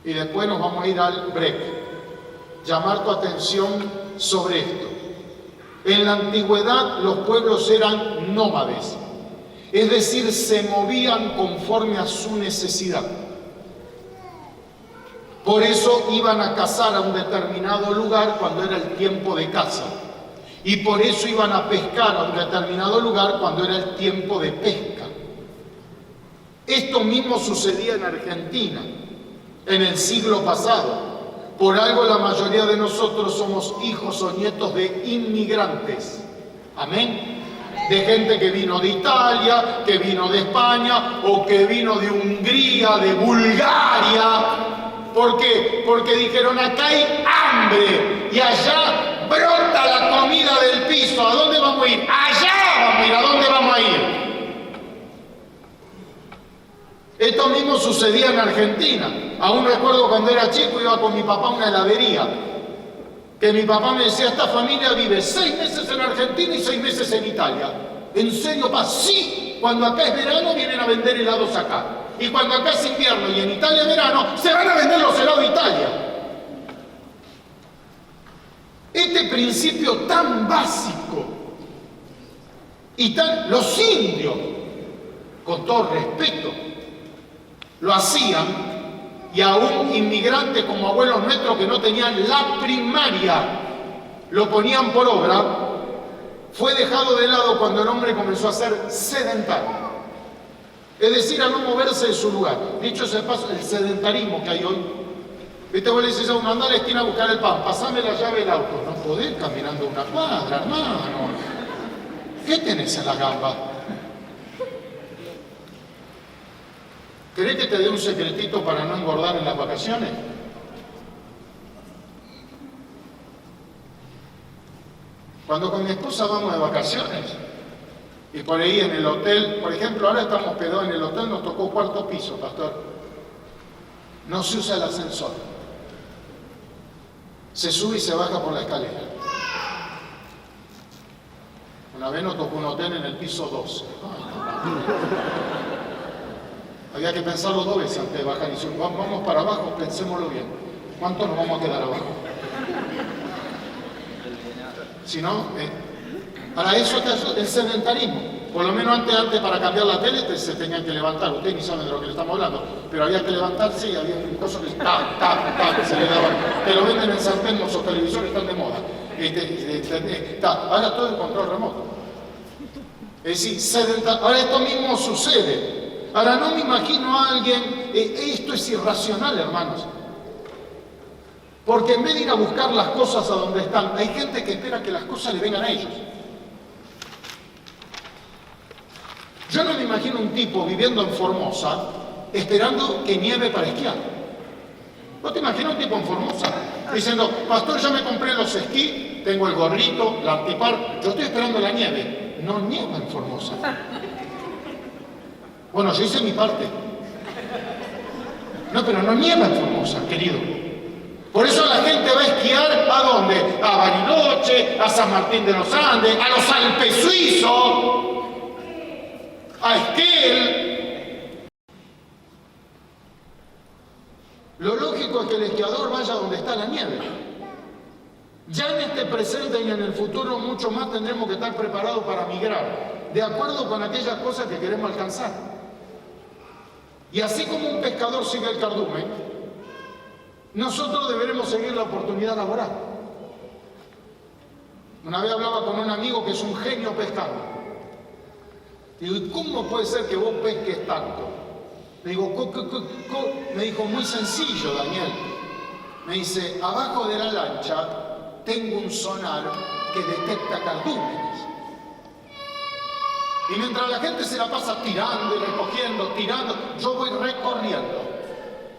[SPEAKER 1] y después nos vamos a ir al break. Llamar tu atención sobre esto. En la antigüedad los pueblos eran nómades, es decir, se movían conforme a su necesidad. Por eso iban a cazar a un determinado lugar cuando era el tiempo de caza. Y por eso iban a pescar a un determinado lugar cuando era el tiempo de pesca. Esto mismo sucedía en Argentina en el siglo pasado. Por algo la mayoría de nosotros somos hijos o nietos de inmigrantes. Amén. De gente que vino de Italia, que vino de España o que vino de Hungría, de Bulgaria. ¿Por qué? Porque dijeron, acá hay hambre y allá brota la comida del piso. ¿A dónde vamos a ir? Allá vamos a ir. ¿A dónde vamos a ir? Esto mismo sucedía en Argentina. Aún recuerdo cuando era chico, iba con mi papá a una heladería. Que mi papá me decía, esta familia vive 6 meses en Argentina y 6 meses en Italia. ¿En serio, papá? Sí, cuando acá es verano vienen a vender helados acá. Y cuando acá es invierno y en Italia es verano, se van a vender los helados de Italia. Este principio tan básico y tan... Los indios, con todo respeto, lo hacían, y aún inmigrantes como abuelos nuestros que no tenían la primaria, lo ponían por obra. Fue dejado de lado cuando el hombre comenzó a ser sedentario. Es decir, a no moverse de su lugar. Dicho sea paso, el sedentarismo que hay hoy. Viste, vos le dices a uno, anda a la esquina a buscar el pan, pasame la llave del auto. No podés caminando una cuadra, hermano. ¿Qué tenés en la gamba? ¿Querés que te dé un secretito para no engordar en las vacaciones? Cuando con mi esposa vamos de vacaciones, y por ahí en el hotel, por ejemplo, ahora estamos hospedados en el hotel, nos tocó 4º piso, pastor. No se usa el ascensor. Se sube y se baja por la escalera. Una vez nos tocó un hotel en el piso 12. Había que pensarlo 2 veces antes de bajar. Y si vamos para abajo, pensémoslo bien. ¿Cuánto nos vamos a quedar abajo? Si no, para eso el sedentarismo. Por lo menos antes para cambiar la tele se tenían que levantar. Ustedes ni saben de lo que le estamos hablando. Pero había que levantarse y había un coso que se le daba. Te lo venden en sartén, los televisores están de moda. Ahora todo el control remoto. Es decir, ahora esto mismo sucede. Ahora no me imagino a alguien, esto es irracional, hermanos. Porque en vez de ir a buscar las cosas a donde están, hay gente que espera que las cosas le vengan a ellos. Yo no me imagino un tipo viviendo en Formosa esperando que nieve para esquiar. ¿Vos te imaginas un tipo en Formosa diciendo, pastor, ya me compré los esquí, tengo el gorrito, la antipar, yo estoy esperando la nieve? No nieva en Formosa. Bueno, yo hice mi parte. No, pero no nieva en Formosa, querido. Por eso la gente va a esquiar, ¿a dónde? A Bariloche, a San Martín de los Andes, a los Alpes suizos, a Esquel. Lo lógico es que el esquiador vaya donde está la nieve. Ya en este presente y en el futuro mucho más tendremos que estar preparados para migrar, de acuerdo con aquellas cosas que queremos alcanzar. Y así como un pescador sigue el cardumen, nosotros deberemos seguir la oportunidad laboral. Una vez hablaba con un amigo que es un genio pescando. Digo, ¿y cómo puede ser que vos pesques tanto? Le digo, me dijo, muy sencillo, Daniel. Me dice, abajo de la lancha tengo un sonar que detecta cardúmenes. Y mientras la gente se la pasa tirando y recogiendo, tirando, yo voy recorriendo.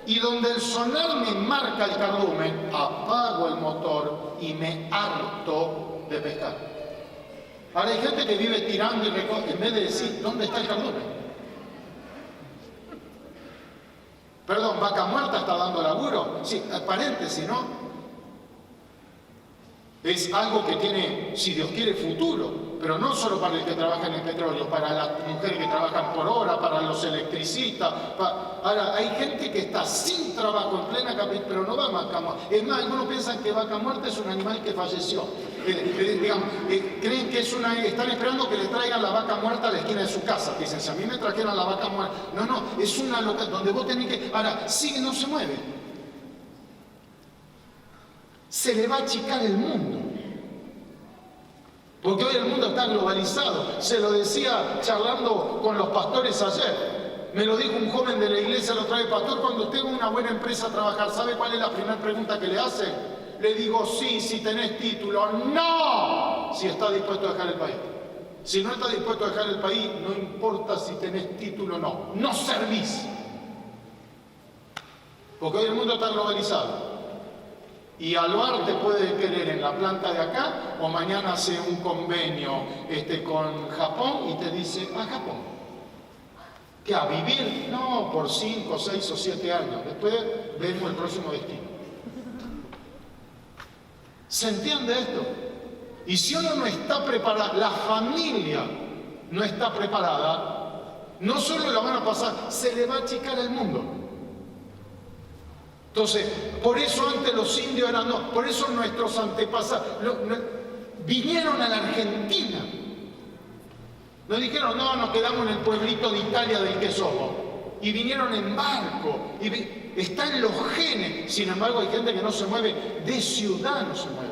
[SPEAKER 1] Y donde el sonar me marca el cardumen, apago el motor y me harto de pescar. Ahora hay gente que vive tirando y recoge, en vez de decir, ¿dónde está el cardumen? Perdón, ¿Vaca Muerta está dando laburo? Sí, paréntesis, ¿no? Es algo que tiene, si Dios quiere, futuro, pero no solo para el que trabaja en el petróleo, para las mujeres que trabajan por hora, para los electricistas. Ahora, hay gente que está sin trabajo en plena capital, pero no va a vaca muerta. Es más, algunos piensan que vaca muerta es un animal que falleció. Creen que es están esperando que les traigan la vaca muerta a la esquina de su casa. Dicen, si a mí me trajeron la vaca muerta. No, es una local donde vos tenés que... Ahora, sigue, no se mueve. Se le va a achicar el mundo. Porque hoy el mundo está globalizado. Se lo decía charlando con los pastores ayer. Me lo dijo un joven de la iglesia la otra vez: pastor, cuando usted va a una buena empresa a trabajar, ¿sabe cuál es la primera pregunta que le hacen? Le digo, sí, si tenés título. ¡No! Si está dispuesto a dejar el país. Si no está dispuesto a dejar el país, no importa si tenés título o no. No servís. Porque hoy el mundo está globalizado. Y Alvar te puede querer en la planta de acá, o mañana hace un convenio con Japón y te dice, a Japón. ¿Qué? ¿A vivir? No, por 5, 6 o 7 años. Después vemos el próximo destino. ¿Se entiende esto? Y si uno no está preparado, la familia no está preparada, no solo la van a pasar, se le va a achicar el mundo. Entonces, por eso antes los indios eran, no, por eso nuestros antepasados vinieron a la Argentina. No dijeron, no, nos quedamos en el pueblito de Italia del que somos. Y vinieron en barco. Está en los genes. Sin embargo, hay gente que no se mueve, de ciudad no se mueve.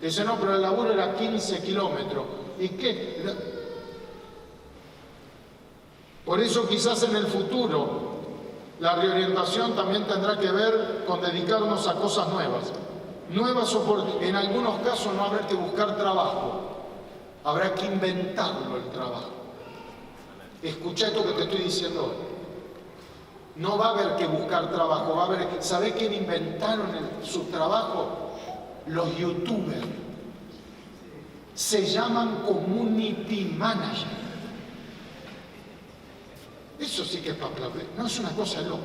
[SPEAKER 1] Dice, no, pero el laburo era 15 kilómetros. ¿Y qué? Por eso quizás en el futuro la reorientación también tendrá que ver con dedicarnos a cosas nuevas. En algunos casos no habrá que buscar trabajo, habrá que inventarlo el trabajo. Escucha esto que te estoy diciendo hoy. No va a haber que buscar trabajo, va a haber... ¿Sabés quién inventaron su trabajo? Los youtubers. Se llaman community manager. Eso sí que es para aplaudir, no es una cosa de loco.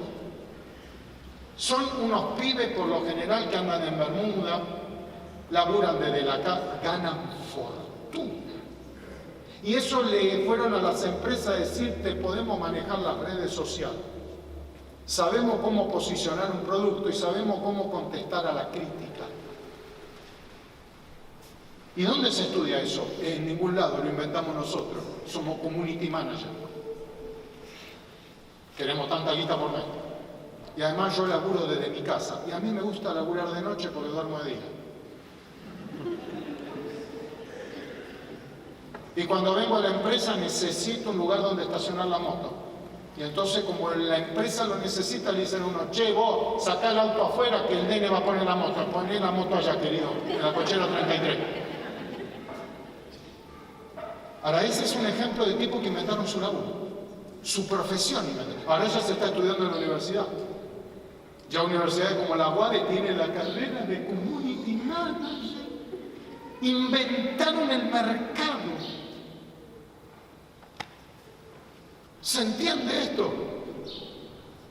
[SPEAKER 1] Son unos pibes por lo general que andan en Bermuda, laburan desde la casa, ganan fortuna. Y eso le fueron a las empresas a decir, te podemos manejar las redes sociales. Sabemos cómo posicionar un producto y sabemos cómo contestar a la crítica. ¿Y dónde se estudia eso? En ningún lado, lo inventamos nosotros. Somos community manager. Queremos tanta guita por mes. Y además yo laburo desde mi casa. Y a mí me gusta laburar de noche porque duermo de día. Y cuando vengo a la empresa necesito un lugar donde estacionar la moto. Y entonces como la empresa lo necesita, le dicen a uno, che, vos sacá el auto afuera que el nene va a poner la moto. Poné la moto allá, querido, en la cochera 33. Ahora ese es un ejemplo de tipo que inventaron su laburo. Su profesión. Ahora ya se está estudiando en la universidad. Ya universidades como la UADE tienen la carrera de community manager. Inventaron el mercado. ¿Se entiende esto?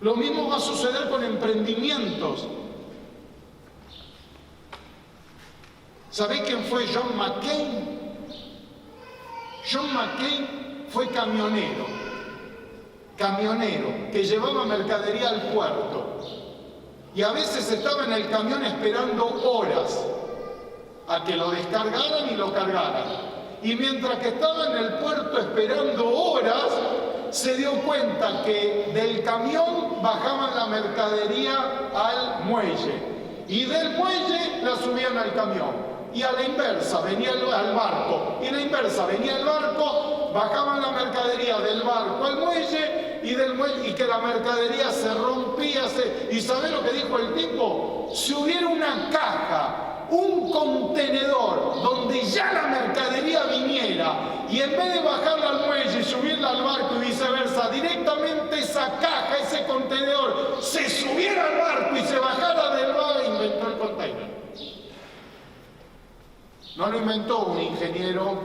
[SPEAKER 1] Lo mismo va a suceder con emprendimientos. ¿Sabéis quién fue John McCain? John McCain fue camionero que llevaba mercadería al puerto y a veces estaba en el camión esperando horas a que lo descargaran y lo cargaran, y mientras que estaba en el puerto esperando horas se dio cuenta que del camión bajaban la mercadería al muelle y del muelle la subían al camión. Y a la inversa venía al barco, y la inversa venía el barco, bajaban la mercadería del barco al muelle y del muelle, y que la mercadería se rompía. ¿Y sabés lo que dijo el tipo? Si hubiera una caja, un contenedor donde ya la mercadería viniera, y en vez de bajarla al muelle y subirla al barco y viceversa, directamente esa caja, ese contenedor, se subiera al barco y se bajara del barco, inventó el container. No lo inventó un ingeniero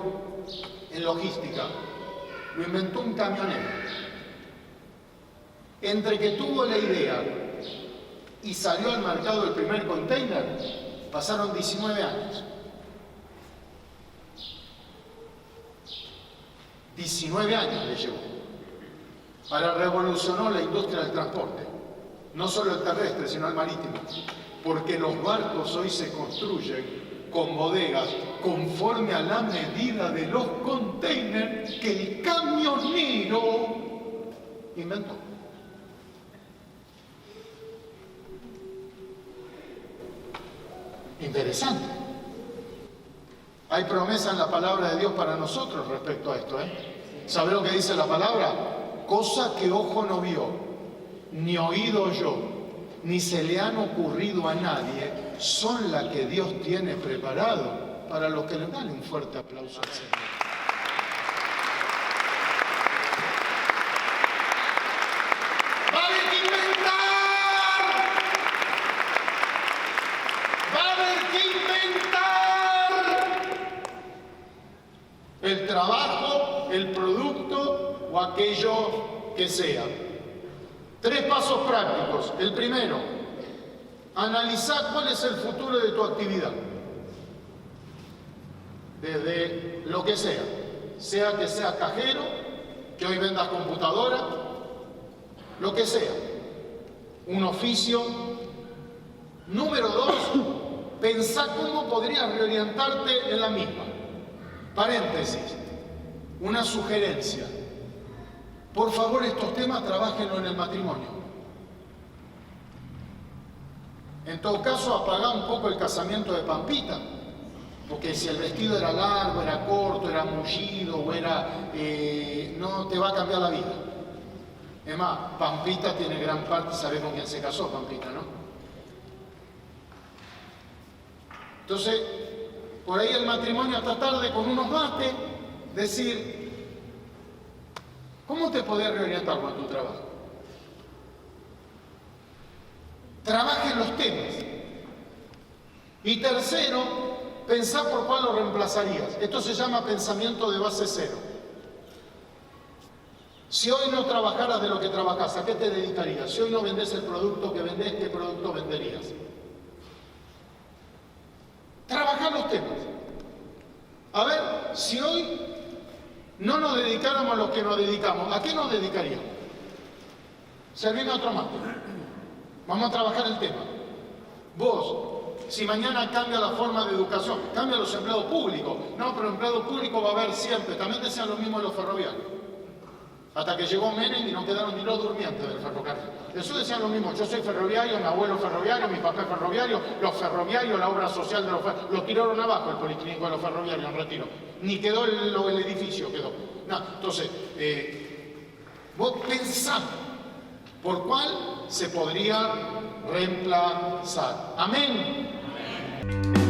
[SPEAKER 1] en logística, lo inventó un camionero. Entre que tuvo la idea y salió al mercado el primer container, pasaron 19 años. 19 años le llevó. Ahora revolucionó la industria del transporte, no solo el terrestre, sino el marítimo, porque los barcos hoy se construyen con bodegas conforme a la medida de los containers que el camionero inventó. Interesante. Hay promesa en la palabra de Dios para nosotros respecto a esto, ¿Sabe lo que dice la palabra? Cosa que ojo no vio, ni oído oyó, ni se le han ocurrido a nadie, son las que Dios tiene preparado para los que le dan un fuerte aplauso al Señor. ¡Va a haber que inventar! ¡Va a haber que inventar! El trabajo, el producto o aquello que sea. 3 pasos prácticos. El primero, analizar cuál es el futuro de tu actividad. Desde lo que sea que sea cajero, que hoy vendas computadora, lo que sea. Un oficio. Número 2, pensá cómo podrías reorientarte en la misma. Paréntesis, una sugerencia. Por favor, estos temas trabájenlo en el matrimonio. En todo caso, apagá un poco el casamiento de Pampita, porque si el vestido era largo, era corto, era mullido, o era... no te va a cambiar la vida. Es más, Pampita tiene gran parte, sabe con quién se casó Pampita, ¿no? Entonces, por ahí el matrimonio hasta tarde con unos mates, decir... ¿Cómo te podés reorientar con tu trabajo? Trabaja en los temas. Y tercero, pensá por cuál lo reemplazarías. Esto se llama pensamiento de base cero. Si hoy no trabajaras de lo que trabajás, ¿a qué te dedicarías? Si hoy no vendés el producto que vendés, ¿qué producto venderías? Trabajar los temas. A ver, si hoy no nos dedicáramos a lo que nos dedicamos, ¿a qué nos dedicaríamos? Servirme otro mate. Vamos a trabajar el tema. Vos, si mañana cambia la forma de educación, cambia los empleados públicos. No, pero empleado público va a haber siempre. También decían lo mismo de los ferroviarios. Hasta que llegó Menem y no quedaron ni los durmientes del ferrocarril. Eso decían lo mismo. Yo soy ferroviario, mi abuelo ferroviario, mi papá es ferroviario, los ferroviarios, la obra social de los ferroviarios. Lo tiraron abajo el policlínico de los ferroviarios en retiro. Ni quedó el edificio, quedó. No, entonces, vos pensá por cuál se podría reemplazar. Amén. Amén.